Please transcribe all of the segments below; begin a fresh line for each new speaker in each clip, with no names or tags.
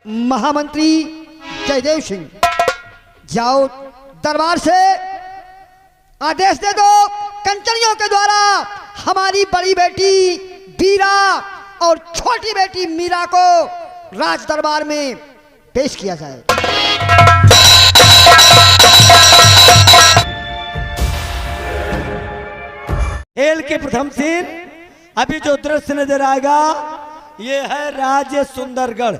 महामंत्री जयदेव सिंह, जाओ दरबार से आदेश दे दो कंचनियों के द्वारा हमारी बड़ी बेटी बीरा और छोटी बेटी मीरा को राज दरबार में पेश किया जाए।
खेल के प्रथम सीन अभी जो दृश्य नजर आएगा ये है राज्य सुंदरगढ़।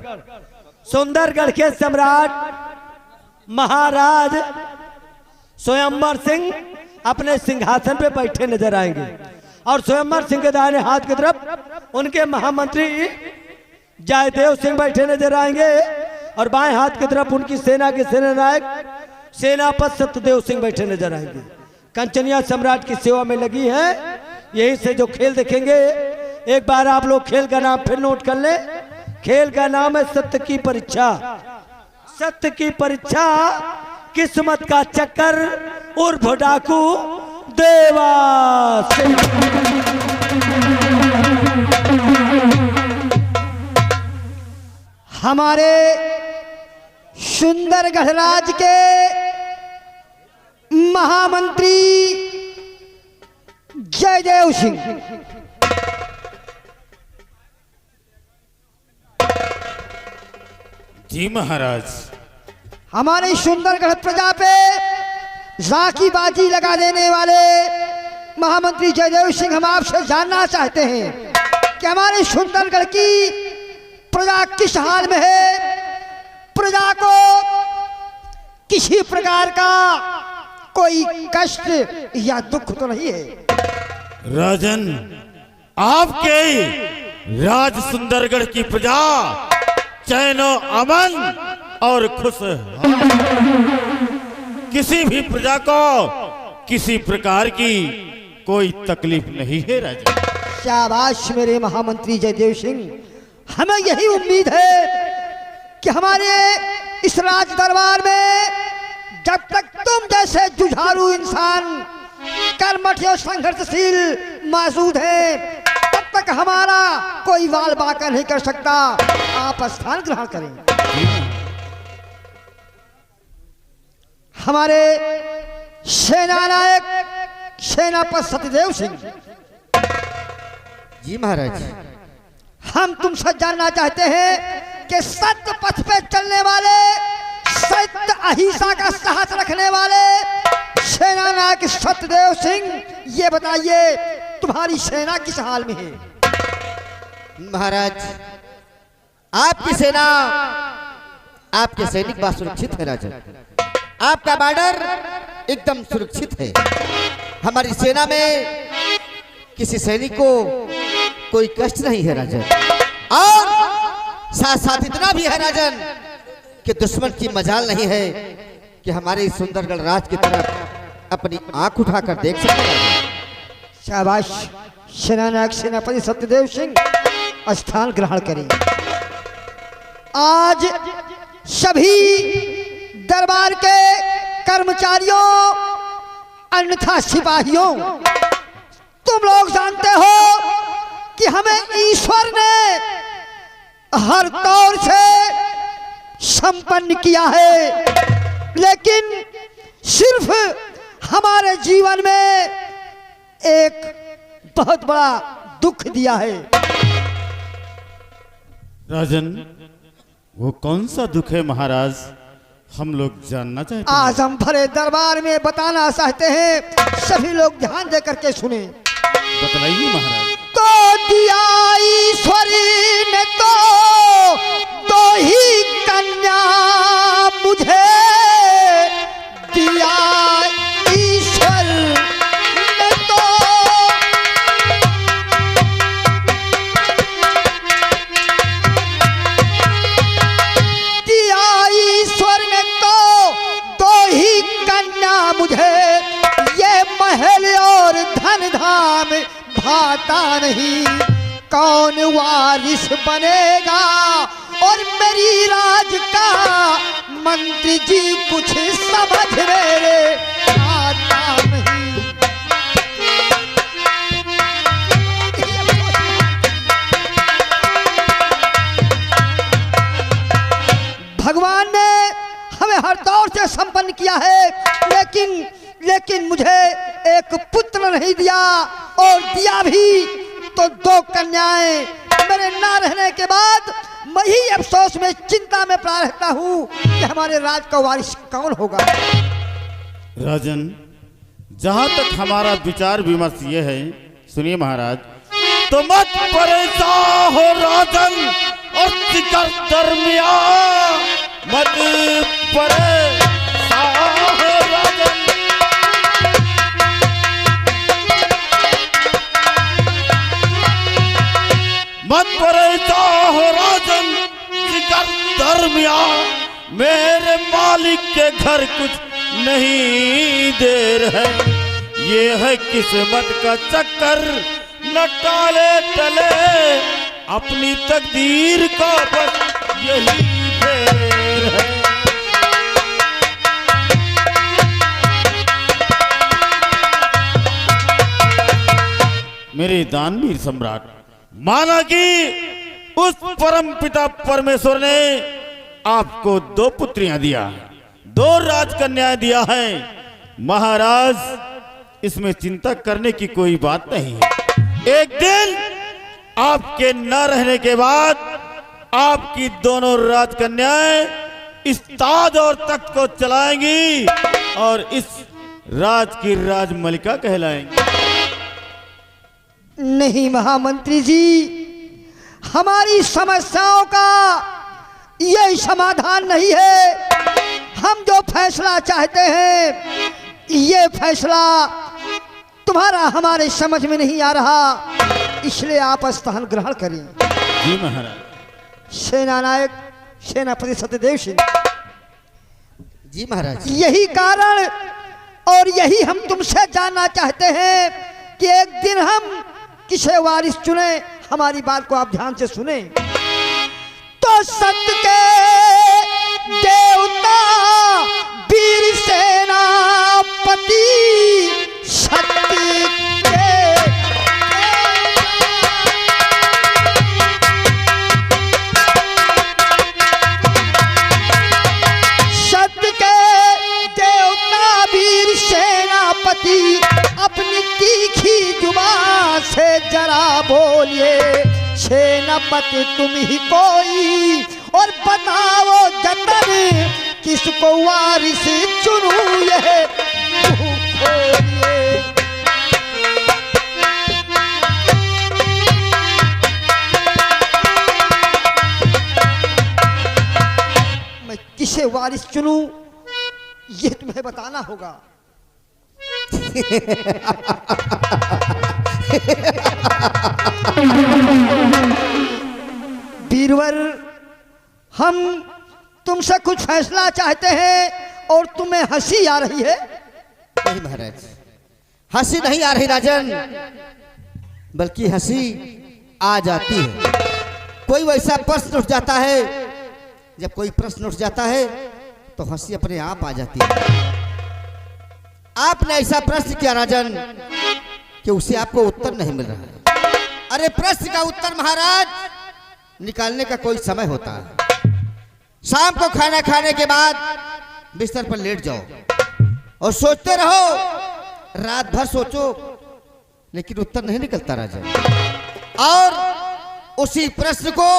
सुंदरगढ़ के सम्राट महाराज स्वयंवर सिंह अपने सिंहासन पे बैठे नजर आएंगे और स्वयंवर सिंह के दाहिने हाथ की तरफ उनके महामंत्री जयदेव सिंह बैठे नजर आएंगे और बाएं हाथ की तरफ उनकी सेना के सेनानायक सेनापति सत्यदेव सिंह बैठे नजर आएंगे। कंचनिया सम्राट की सेवा में लगी है। यही से जो खेल देखेंगे, एक बार आप लोग खेल का नाम फिर नोट कर ले। खेल का नाम है सत्य की परीक्षा। सत्य की परीक्षा, किस्मत का चक्कर उर्फ डाकू देवा सिंह।
हमारे सुंदरगढ़ राज के महामंत्री जयदेव सिंह
जी महाराज।
हमारे सुंदरगढ़ प्रजा पे राखी बाजी लगा देने वाले महामंत्री जयदेव सिंह, हम आपसे जानना चाहते हैं कि हमारे सुंदरगढ़ की प्रजा किस हाल में है। प्रजा को किसी प्रकार का कोई कष्ट या दुख तो नहीं है?
राजन, आपके राज सुंदरगढ़ की प्रजा चैनो अमन और खुश है। किसी भी प्रजा को किसी प्रकार की कोई तकलीफ नहीं है राजन।
शाबाश मेरे महामंत्री जयदेव सिंह, हमें यही उम्मीद है कि हमारे इस राज दरबार में जब तक तुम जैसे जुझारू इंसान कर्मठ और संघर्षशील मौजूद है तब तक हमारा कोई वाल बाका नहीं कर सकता। आप स्थान ग्रहण करें। हमारे सेना नायक सेनापति सत्यदेव सिंह
जी महाराज,
हम तुमसे जानना चाहते हैं कि सत्य पथ पे चलने वाले, सत्य अहिंसा का साहस रखने वाले सेना नायक सत्यदेव सिंह, ये बताइए तुम्हारी सेना किस हाल में है?
महाराज, आपकी सेना, आपके सैनिक बहुत सुरक्षित है राजा। आपका बॉर्डर एकदम सुरक्षित है। हमारी सेना में किसी सैनिक को कोई कष्ट नहीं है राजन, और साथ साथ इतना भी है राजन कि दुश्मन की मजाल नहीं है कि हमारे इस सुंदरगढ़ राज की तरफ अपनी आंख उठाकर देख सके।
शाबाश सेनानायक सेनापति सत्यदेव सिंह, स्थान ग्रहण करें। आज सभी दरबार के कर्मचारियों अन्यथा सिपाहियों, तुम लोग जानते हो कि हमें ईश्वर ने हर तौर से संपन्न किया है, लेकिन सिर्फ हमारे जीवन में एक बहुत बड़ा दुख दिया है।
राजन, वो कौन सा दुख है महाराज, हम लोग जानना चाहते हैं।
आज हम भरे दरबार में बताना चाहते हैं, सभी लोग ध्यान दे करके सुने।
बतलाइए महाराज।
तो दिया ईश्वरी ने तो दो ही कन्या मुझे, दिया ईश्वर ने तो दिया ईश्वर ने तो दो ही कन्या मुझे, ये महल और धन धाम भाता नहीं, कौन वारिस बनेगा और मेरी राज का मंत्री जी कुछ समझ मेरे आता नहीं। संपन्न किया है, लेकिन मुझे एक पुत्र नहीं दिया, और दिया भी तो 2 कन्याएं। मेरे ना रहने के बाद मैं ही अफसोस में, चिंता में पड़ा रहता हूँ कि हमारे राज का वारिस कौन होगा।
राजन, जहां तक हमारा विचार विमर्श ये है, सुनिए महाराज, तो मत परेशान हो राजन और शिकर दरमिया, मत परेशान हो राजन। मत परेशान हो राजन शिकर दरमिया, मेरे मालिक के घर कुछ नहीं देर है, ये है किस्मत का चक्कर, न टाले टले अपनी तकदीर का बस यही फेर है। मेरे दानवीर सम्राट, माना कि उस परम पिता परमेश्वर ने आपको 2 पुत्रियां दिया, 2 राजकन्याएं दिया है महाराज, इसमें चिंता करने की कोई बात नहीं है। एक दिन आपके न रहने के बाद आपकी दोनों राजकन्याएं इस ताज और तख्त को चलाएंगी और इस राज की राजमलिका कहलाएंगी।
नहीं महामंत्री जी, हमारी समस्याओं का यही समाधान नहीं है। हम जो फैसला चाहते हैं, ये फैसला तुम्हारा हमारे समझ में नहीं आ रहा, इसलिए आप स्थान ग्रहण करें।
जी महाराज।
सेना नायक सेनापति सत्यदेव सिंह,
जी महाराज।
यही कारण और यही हम तुमसे जानना चाहते हैं कि एक दिन हम किसे वारिस चुने। हमारी बात को आप ध्यान से सुने। तो सत्य के देवता वीर सेनापति, सत्य के देवता वीर सेनापति, अपनी तीखी जुबान से जरा बोलिए, सेनापति तुम ही कोई और बताओ जतन, किसको वारिस चुनूं ये खोलिए। मैं किसे वारिस चुनूं ये तुम्हें बताना होगा। बीरवर, हम तुमसे कुछ फैसला चाहते हैं और तुम्हें हंसी आ रही है।
नहीं महाराज, हंसी नहीं आ रही राजन, बल्कि हंसी आ जाती है। कोई वैसा प्रश्न उठ जाता है, जब कोई प्रश्न उठ जाता है तो हंसी अपने आप आ जाती है। आपने ऐसा प्रश्न किया राजन कि उसे आपको उत्तर नहीं मिल रहा है। अरे प्रश्न का उत्तर महाराज निकालने का कोई समय होता है। शाम को खाना खाने के बाद बिस्तर पर लेट जाओ और सोचते रहो, रात भर सोचो, लेकिन उत्तर नहीं निकलता राजन। और उसी प्रश्न को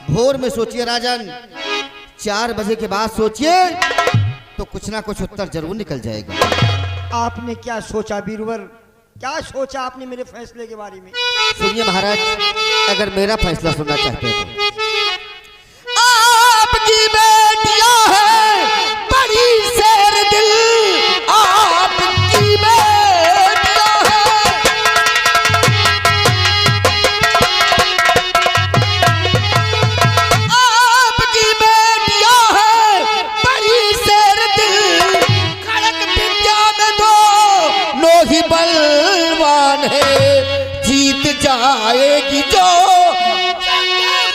भोर में सोचिए राजन, 4 बजे के बाद सोचिए, तो कुछ ना कुछ उत्तर जरूर निकल जाएगा।
आपने क्या सोचा बीरवर, क्या सोचा आपने मेरे फैसले के बारे में?
सुनिए महाराज, अगर मेरा फैसला सुनना चाहते हैं तो आपकी बेटियां हैं बड़ी शेर दिल, आपकी बेटियां हैं, आपकी बेटियां हैं बड़ी शेर दिल, खड़क विद्या में दोनों ही बलवान है, जीत जाएगी जो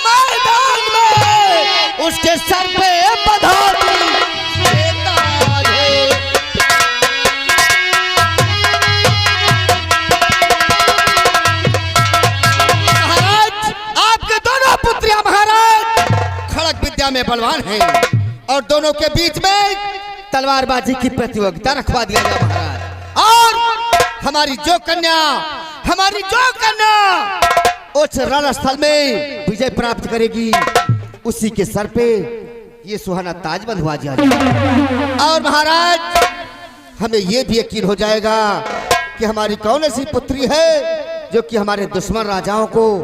मैदान में उसके सर पे बधा दी ताज है। महाराज, आपके दोनों पुत्रियां महाराज खड़क विद्या में बलवान हैं और दोनों के बीच में तलवारबाजी की प्रतियोगिता रखवा दिया गया महाराज। और हमारी जो कन्या उस रणस्थल में विजय प्राप्त करेगी, उसी के सर पे ये सुहाना ताज बंधवा दिया जाएगा। और महाराज हमें ये भी यकीन हो जाएगा कि हमारी कौन ऐसी पुत्री है जो कि हमारे दुश्मन राजाओं को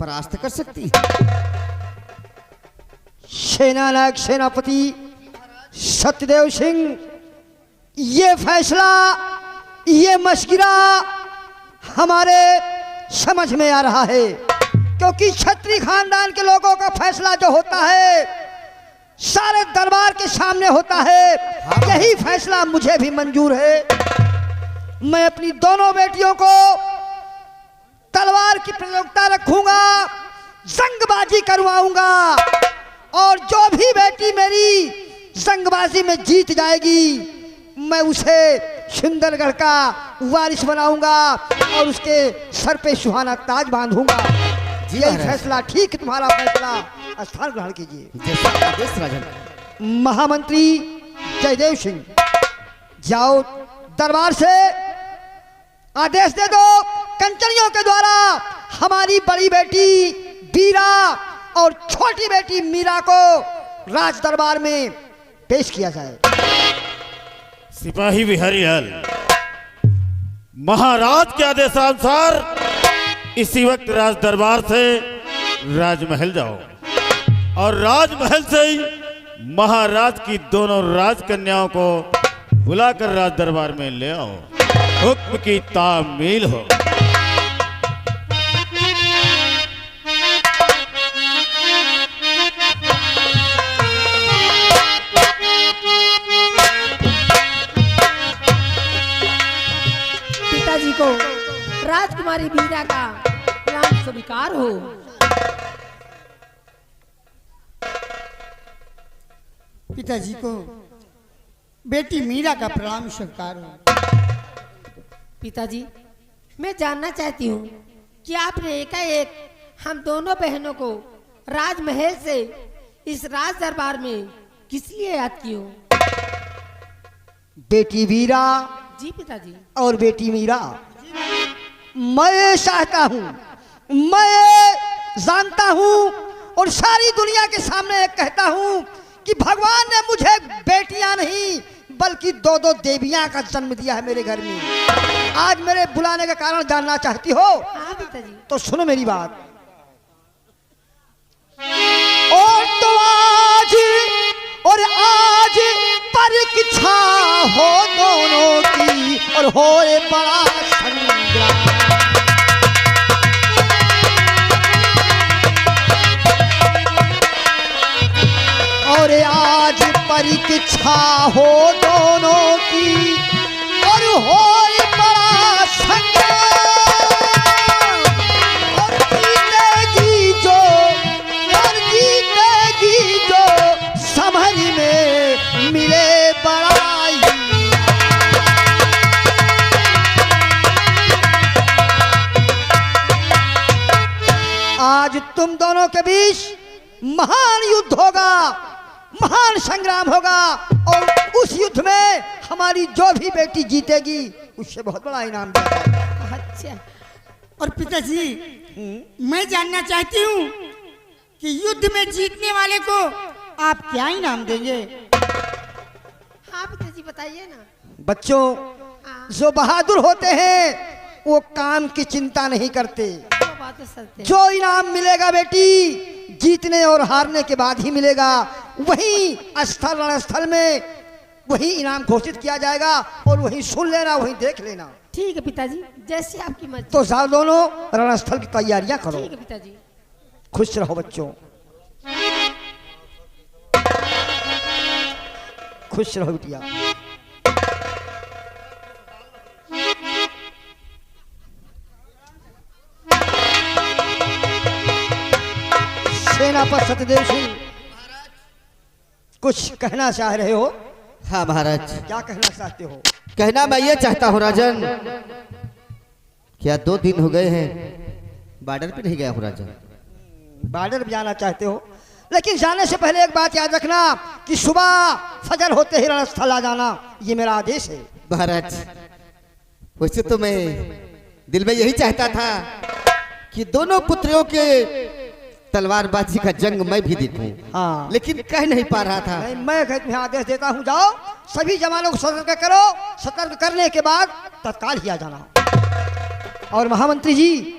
परास्त कर सकती है।
सेनानायक सेनापति सत्यदेव सिंह, ये फैसला, ये मशगिरा हमारे समझ में आ रहा है, क्योंकि क्षत्रिय खानदान के लोगों का फैसला जो होता है सारे दरबार के सामने होता है। यही फैसला मुझे भी मंजूर है। मैं अपनी दोनों बेटियों को तलवार की प्रतियोगिता रखूंगा, जंगबाजी करवाऊंगा, और जो भी बेटी मेरी जंगबाजी में जीत जाएगी मैं उसे सुंदरगढ़ का वारिस बनाऊंगा और उसके सर पे सुहाना ताज बांधूंगा। यही फैसला ठीक है, तुम्हारा फैसला स्थान ग्रहण कीजिए। महामंत्री जयदेव सिंह, जाओ दरबार से आदेश दे दो कंचनियों के द्वारा हमारी बड़ी बेटी बीरा और छोटी बेटी मीरा को राज दरबार में पेश किया जाए।
सिपाही बिहारी लाल, महाराज के आदेशानुसार इसी वक्त राज दरबार से राजमहल जाओ और राजमहल से ही महाराज की दोनों राजकन्याओं को बुलाकर राज दरबार में ले आओ। हुक्म की तामील हो।
पिताजी को राजकुमारी बीरा का प्रणाम स्वीकार हो।
पिताजी को बेटी मीरा का प्रणाम स्वीकार हो।
पिताजी, मैं जानना चाहती हूँ कि आपने एकाएक हम दोनों बहनों को राजमहल से इस राज दरबार में किस लिए याद की हो?
बेटी वीरा
जी पिताजी।
और बेटी मीरा, मैं चाहता हूँ, मैं जानता हूँ और सारी दुनिया के सामने कहता हूँ कि भगवान ने मुझे बेटियां नहीं बल्कि दो दो देवियां का जन्म दिया है मेरे घर में। आज मेरे बुलाने का कारण जानना चाहती हो?
हाँ पिताजी।
तो सुनो मेरी बात। और तो आज परीक्षा हो दोनों की और हो बड़ा संग्राम। और आज परीक्षा हो दोनों की और हो बड़ा संग्राम। और जीतेगी जो समझ में मिले बड़ाई। आज तुम दोनों के बीच महान युद्ध होगा, महान संग्राम होगा, और उस युद्ध में हमारी जो भी बेटी जीतेगी उससे बहुत बड़ा इनाम दिया जाएगा।
अच्छा, और पिताजी मैं जानना चाहती हूँ कि युद्ध में जीतने वाले को आप क्या इनाम देंगे?
हाँ पिताजी बताइए ना।
बच्चों, जो बहादुर होते हैं वो काम की चिंता नहीं करते।
वो बात तो सत्य है।
जो इनाम मिलेगा बेटी जीतने और हारने के बाद ही मिलेगा। वही रणस्थल में वही इनाम घोषित किया जाएगा और वही सुन लेना, वही देख लेना।
ठीक है पिताजी, जैसे आपकी मर्जी।
तो जाओ दोनों रणस्थल की तैयारियां करो।
ठीक है पिताजी।
खुश रहो बच्चों, खुश रहो बिटिया। सेनापति सत्यदेव सिंह, कुछ कहना चाह रहे हो?
हाँ महाराज।
क्या कहना चाहते हो?
कहना मैं ये चाहता हूँ राजन, क्या 2 दिन हो गए हैं बॉर्डर पे नहीं गया हूँ राजन।
बॉर्डर जाना चाहते हो, लेकिन जाने से पहले एक बात याद रखना कि सुबह फजर होते ही रणस्थल आ जाना, ये मेरा आदेश है।
महाराज वैसे तो मैं दिल में यही चाहता था कि दोनों पुत्रियों के तलवारबाजी का जंग मैं भी देखूं,
हाँ।
लेकिन कह नहीं पा रहा था।
नहीं, मैं तुम्हें आदेश देता हूँ, जाओ सभी जवानों को सतर्क करो, सतर्क करने के बाद तत्काल ही आ जाना। और महामंत्री जी,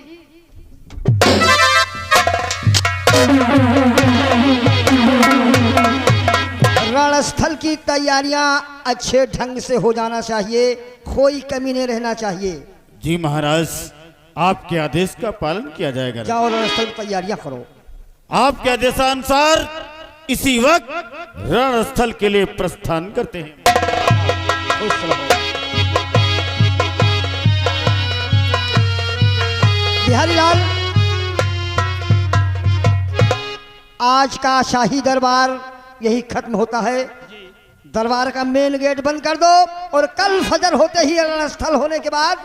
रणस्थल की तैयारियां अच्छे ढंग से हो जाना चाहिए, कोई कमी नहीं रहना चाहिए।
जी महाराज, आपके आदेश का पालन किया जाएगा।
जाओ रणस्थल की तैयारियां करो।
आपके आदेशानुसार इसी वक्त रणस्थल के लिए प्रस्थान करते हैं।
खुश रहो। बिहारी लाल, आज का शाही दरबार यही खत्म होता है। दरबार का मेन गेट बंद कर दो और कल फजर होते ही रणस्थल होने के बाद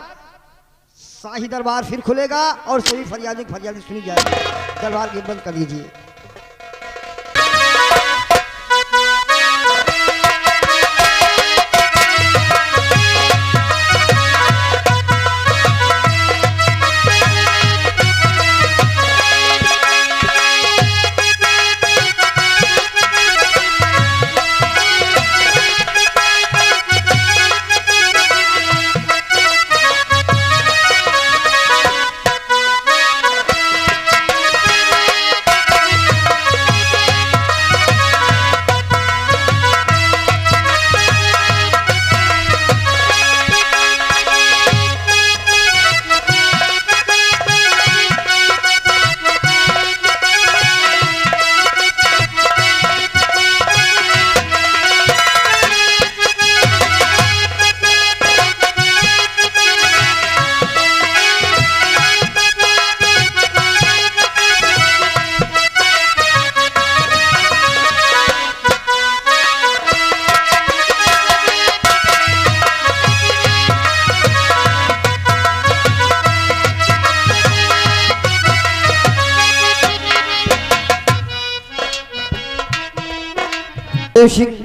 शाही दरबार फिर खुलेगा और सभी फरियादी सुनी जाएगी। दरबार गेट बंद कर दीजिए।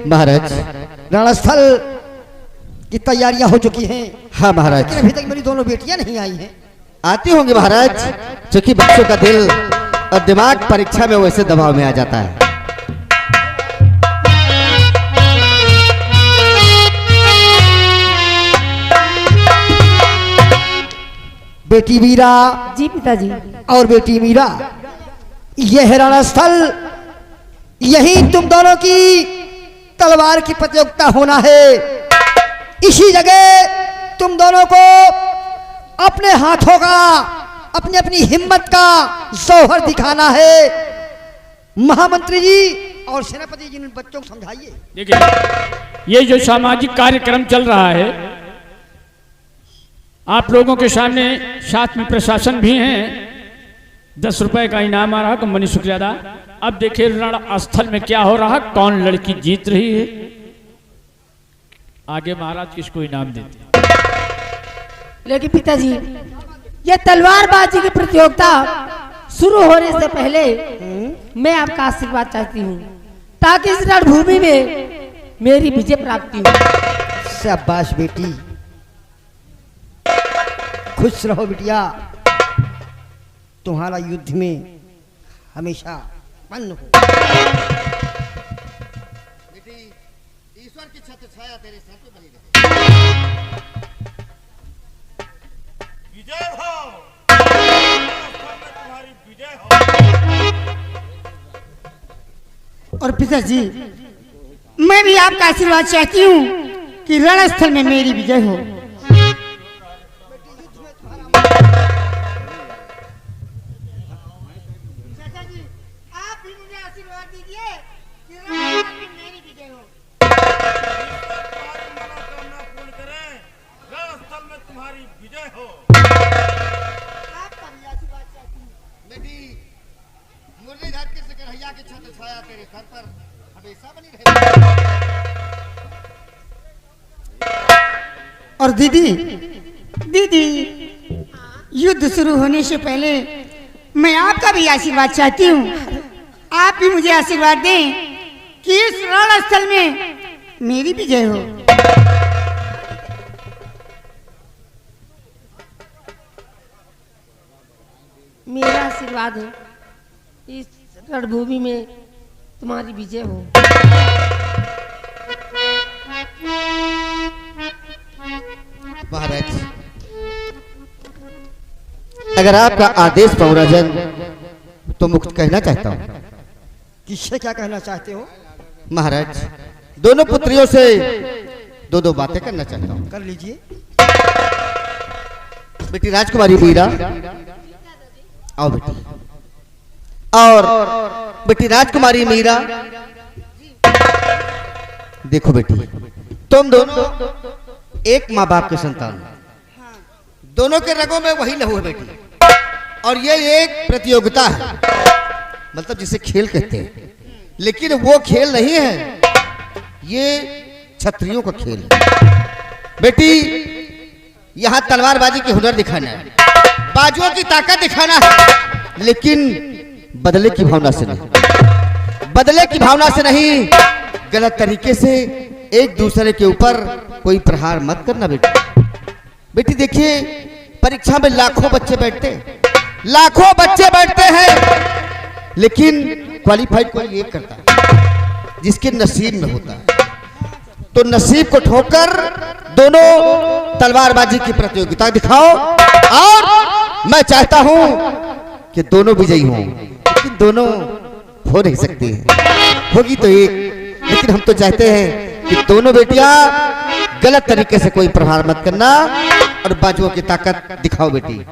महाराज,
रणस्थल की तैयारियां हो चुकी हैं।
हाँ महाराज।
लेकिन अभी तक मेरी दोनों बेटियां नहीं आई हैं।
आती होंगी महाराज, क्योंकि बच्चों का दिल और दिमाग परीक्षा में वैसे दबाव में आ जाता है।
बेटी वीरा
जी पिताजी।
और बेटी मीरा, यह है रणस्थल। यही तुम दोनों की तलवार की प्रतियोगिता होना है। इसी जगह तुम दोनों को अपने हाथों का, अपनी अपनी हिम्मत का जौहर दिखाना है। महामंत्री जी और सेनापति जी, इन बच्चों को समझाइए।
देखिए, ये जो सामाजिक कार्यक्रम चल रहा है, आप लोगों के सामने साथ में प्रशासन भी हैं। 10 रुपए का इनाम आ रहा, कंपनी शुक्रिया। अब देखिए रण स्थल में क्या हो रहा, कौन लड़की जीत रही है। आगे महाराज किसको इनाम देते।
लेकिन पिताजी, ये तलवारबाजी की प्रतियोगिता शुरू होने से पहले मैं आपका आशीर्वाद चाहती हूँ, ताकि इस रणभूमि में मेरी विजय प्राप्ति हो।
शाबाश बेटी, खुश रहो बिटिया। तुम्हारा युद्ध में हमेशा मन हो।
बेटी, ईश्वर की छत्र छाया तेरे सर पे बनी रहे।
विजय हो, तुम्हारी विजय हो।
और पिताजी, मैं भी आपका आशीर्वाद चाहती हूँ कि रणस्थल में मेरी विजय हो।
मुरलीधर के सकरहैया की छत्र छाया तेरे सर पर हमेशा बनी रहेगी।
और दीदी, दीदी, युद्ध शुरू होने से पहले मैं आपका भी आशीर्वाद चाहती हूँ। आप भी मुझे आशीर्वाद दें कि इस रणस्थल में मेरी विजय हो।
मेरा आशीर्वाद है इस रणभूमि में तुम्हारी विजय हो।
महाराज, अगर आपका आदेश पौराजन तो मुक्त कहना चाहता हूँ।
किससे क्या कहना चाहते हो?
महाराज, दोनों पुत्रियों से दो दो बातें करना चाहता हूँ।
कर लीजिए।
बेटी राजकुमारी मीरा, आओ बेटी। और बेटी राजकुमारी मीरा, देखो बेटी, तुम दोनों एक माँ बाप के संतान, दोनों के रगों में वही लहू है बेटी। और ये एक प्रतियोगिता है, मतलब जिसे खेल कहते हैं, लेकिन वो खेल नहीं है, ये क्षत्रियों का खेल है। बेटी, यहां तलवारबाजी की हुनर दिखाना है, बाजुओं की ताकत दिखाना है, लेकिन बदले की भावना से नहीं। बदले की भावना से नहीं, गलत तरीके से एक दूसरे के ऊपर कोई प्रहार मत करना बेटी। बेटी देखिए, परीक्षा में लाखों बच्चे बैठते हैं, लाखों बच्चे बैठते हैं, लेकिन क्वालिफाइड कोई एक करता है जिसके नसीब में होता है। तो नसीब को ठोकर दोनों तलवारबाजी की प्रतियोगिता दिखाओ, और मैं चाहता हूं कि दोनों विजयी हों, लेकिन दोनों हो नहीं सकती हैं, होगी तो एक। लेकिन हम तो चाहते हैं कि दोनों बेटियां गलत तरीके से कोई प्रहार मत करना और बाजुओं की ताकत दिखाओ बेटी।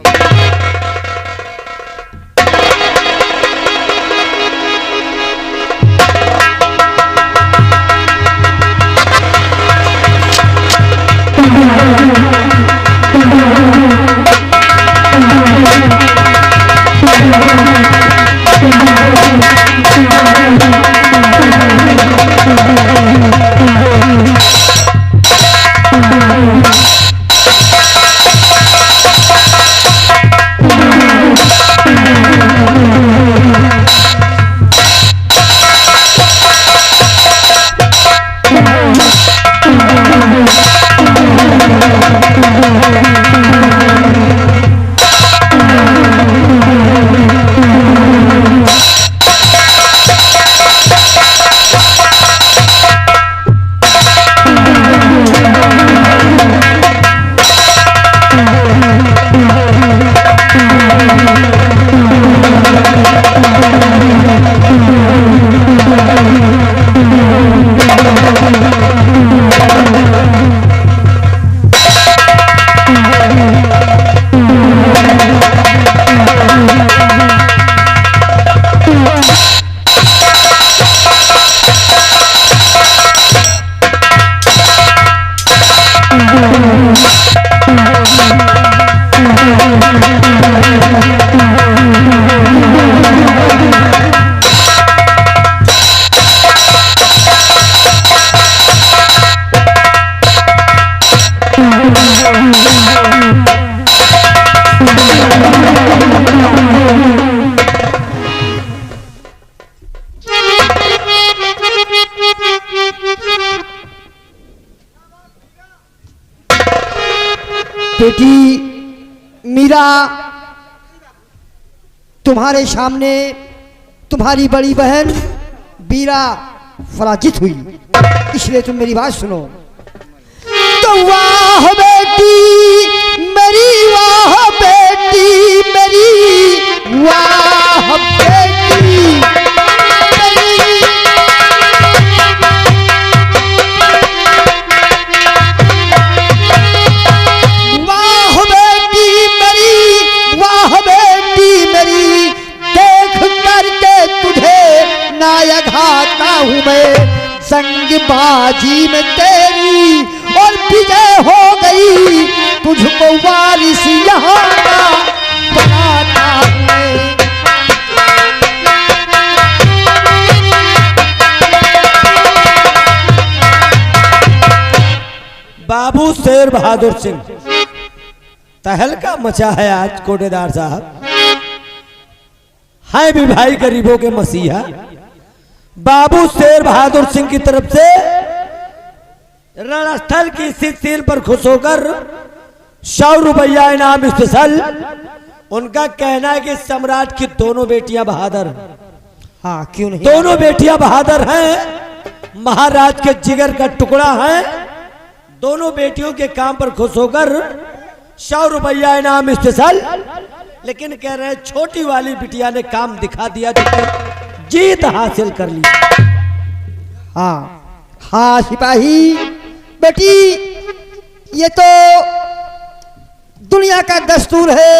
बेटी मीरा, तुम्हारे सामने तुम्हारी बड़ी बहन बीरा पराजित हुई, इसलिए तुम मेरी बात सुनो। तो वाह बेटी मेरी, वाह बेटी मेरी, वाह बेटी मेरी, वाह बेटी मेरी, वाह बेटी मेरी, देख करके तुझे नायक आता हूँ मैं संगबाजी में तेरी, और विजय हो गई तुझको वारिस यहाँ का बनाता हूँ मैं।
बाबू शेर बहादुर सिंह, तहलका मचा है आज कोटेदार साहब। है भी भाई गरीबों के मसीहा, बाबू शेर बहादुर सिंह की तरफ से रणस्थल की स्थित सील पर खुश होकर 100 रुपया इनाम स्पेशल। उनका कहना है कि सम्राट की दोनों बेटियां बहादुर,
हाँ क्यों नहीं,
दोनों बेटियां बहादुर हैं, महाराज के जिगर का टुकड़ा है। दोनों बेटियों के काम पर खुश होकर 100 रुपया इनाम स्पेशल। लेकिन कह रहे हैं छोटी वाली बिटिया ने काम दिखा दिया, तो जीत हासिल कर ली।
हाँ हाँ सिपाही बेटी, ये तो दुनिया का दस्तूर है।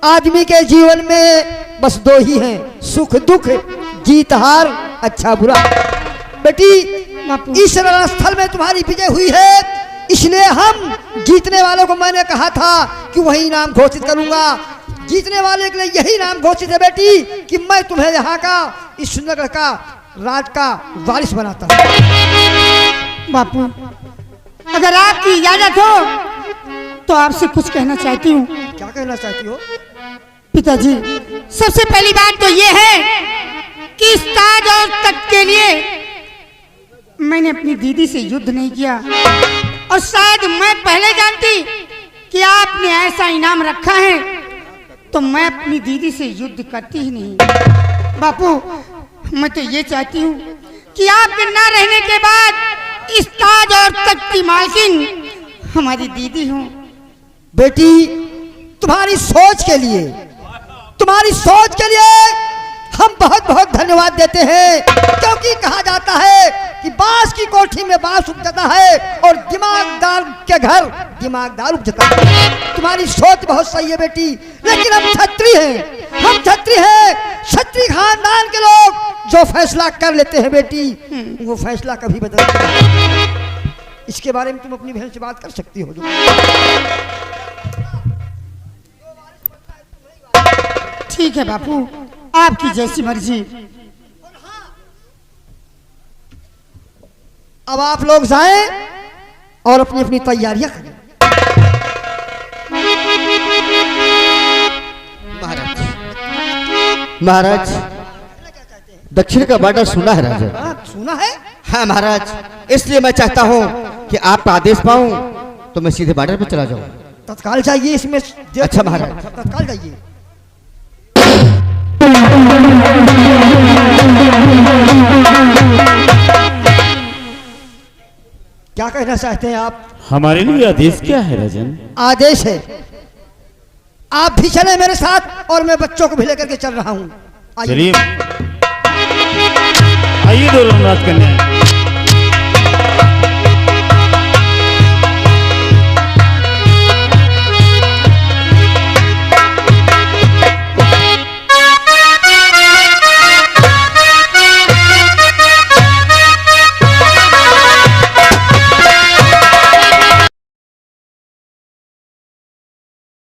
आदमी के जीवन में बस दो ही हैं, सुख दुख, जीत हार, अच्छा बुरा। बेटी इस रणस्थल में तुम्हारी विजय हुई है, इसलिए हम जीतने वालों को मैंने कहा था कि वही इनाम घोषित करूंगा। जीतने वाले के लिए यही नाम घोषित है बेटी कि मैं तुम्हें यहाँ का इस सुंदरगढ़ का राज का वारिस बनाता हूँ।
बापू, अगर आपकी इजाजत हो तो आपसे कुछ कहना चाहती हूँ।
क्या कहना चाहती हो?
पिताजी, सबसे पहली बात तो ये है कि इस ताज और तख्त के लिए मैंने अपनी दीदी से युद्ध नहीं किया, और शायद मैं पहले जानती कि आपने ऐसा इनाम रखा है तो मैं अपनी दीदी से युद्ध करती ही नहीं। बापू, मैं तो ये चाहती हूँ कि आपके ना रहने के बाद इस ताज और तख्त की मालकिन हमारी दीदी हो।
बेटी तुम्हारी सोच के लिए, तुम्हारी सोच के लिए हम बहुत बहुत धन्यवाद देते हैं, क्योंकि कहा जाता है कि बांस की कोठी में बांस उपजता है और दिमागदार के घर दिमागदार उपजता है। तुम्हारी सोच बहुत सही है बेटी, लेकिन हम छत्री हैं, हम छत्री हैं, छत्री खानदान के लोग जो फैसला कर लेते हैं बेटी, वो फैसला कभी बदलते नहीं। इसके बारे में तुम अपनी बहन से बात कर सकती हो।
ठीक है बापू, आपकी जैसी मर्जी।
अब आप लोग जाएं और अपनी अपनी तैयारियां करें।
महाराज, महाराज, दक्षिण का बॉर्डर सुना है राजा?
हाँ, सुना है।
हाँ महाराज, इसलिए मैं चाहता हूँ कि आपका आदेश पाऊं तो मैं सीधे बॉर्डर पर चला जाऊं।
तत्काल जाइए, इसमें
अच्छा महाराज।
तत्काल जाइए। क्या कहना चाहते हैं आप?
हमारे लिए आदेश क्या है राजन?
आदेश है आप भी चले मेरे साथ, और मैं बच्चों को भी लेकर के चल रहा हूँ।
चलिए, आइए दोनों राजकन्या।